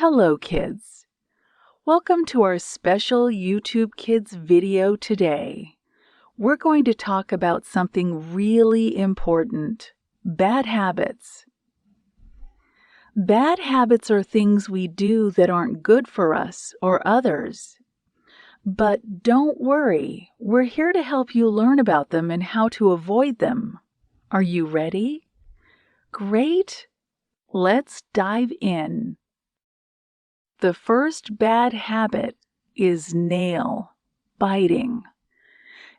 Hello, kids. Welcome to our special YouTube Kids video today. We're going to talk about something really important: bad habits. Bad habits are things we do that aren't good for us or others. But don't worry, we're here to help you learn about them and how to avoid them. Are you ready? Great! Let's dive in. The first bad habit is nail biting.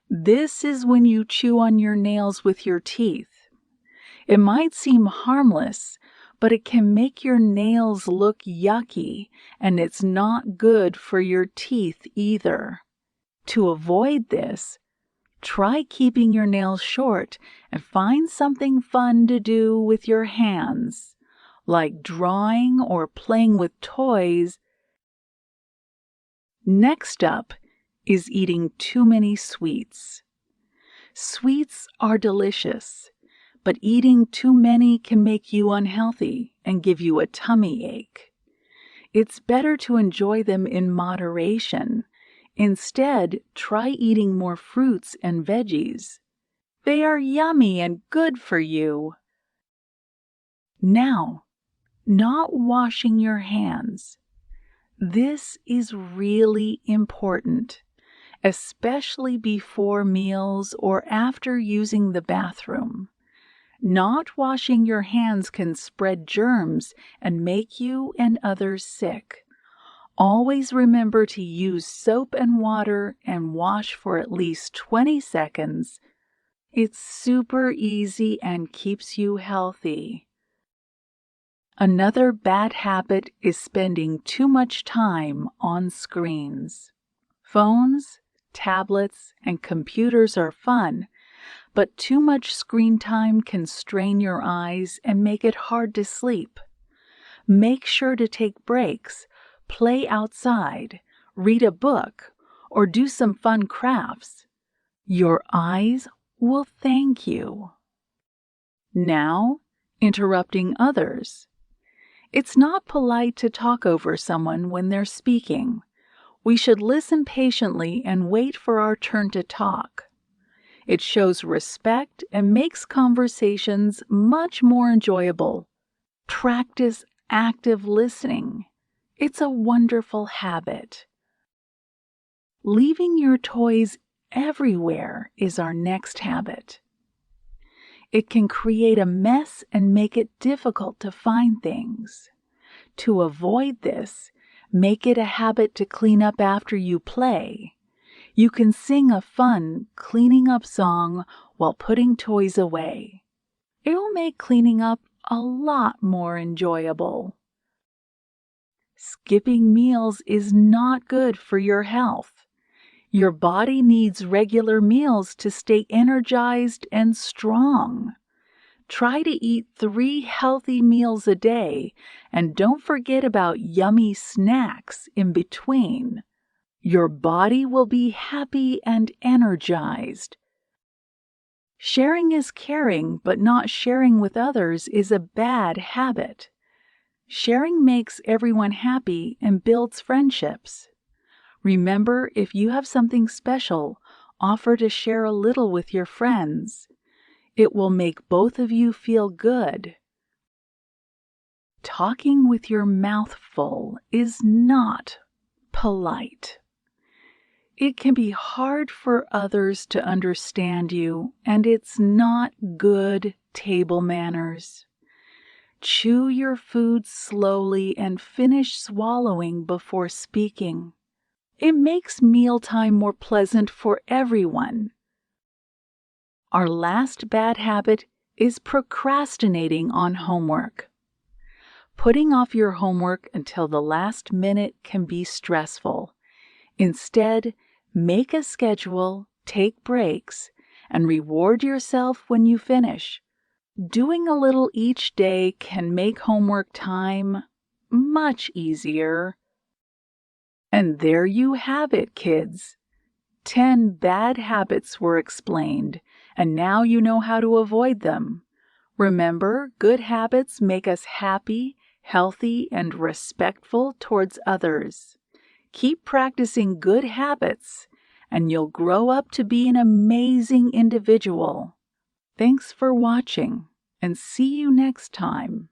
This is when you chew on your nails with your teeth. It might seem harmless, but it can make your nails look yucky, and it's not good for your teeth either. To avoid this, try keeping your nails short and find something fun to do with your hands, like drawing or playing with toys. Next up is eating too many sweets. Sweets are delicious, but eating too many can make you unhealthy and give you a tummy ache. It's better to enjoy them in moderation. Instead, try eating more fruits and veggies. They are yummy and good for you. Now, not washing your hands. This is really important, especially before meals or after using the bathroom. Not washing your hands can spread germs and make you and others sick. Always remember to use soap and water and wash for at least 20 seconds. It's super easy and keeps you healthy. Another bad habit is spending too much time on screens. Phones, tablets, and computers are fun, but too much screen time can strain your eyes and make it hard to sleep. Make sure to take breaks, play outside, read a book, or do some fun crafts. Your eyes will thank you. Now, interrupting others. It's not polite to talk over someone when they're speaking. We should listen patiently and wait for our turn to talk. It shows respect and makes conversations much more enjoyable. Practice active listening. It's a wonderful habit. Leaving your toys everywhere is our next habit. It can create a mess and make it difficult to find things. To avoid this, make it a habit to clean up after you play. You can sing a fun cleaning up song while putting toys away. It will make cleaning up a lot more enjoyable. Skipping meals is not good for your health. Your body needs regular meals to stay energized and strong. Try to eat 3 healthy meals a day, and don't forget about yummy snacks in between. Your body will be happy and energized. Sharing is caring, but not sharing with others is a bad habit. Sharing makes everyone happy and builds friendships. Remember, if you have something special, offer to share a little with your friends. It will make both of you feel good. Talking with your mouth full is not polite. It can be hard for others to understand you, and it's not good table manners. Chew your food slowly and finish swallowing before speaking. It makes mealtime more pleasant for everyone. Our last bad habit is procrastinating on homework. Putting off your homework until the last minute can be stressful. Instead, make a schedule, take breaks, and reward yourself when you finish. Doing a little each day can make homework time much easier. And there you have it, kids. 10 bad habits were explained, and now you know how to avoid them. Remember, good habits make us happy, healthy and respectful towards others. Keep practicing good habits, and you'll grow up to be an amazing individual. Thanks for watching, and see you next time.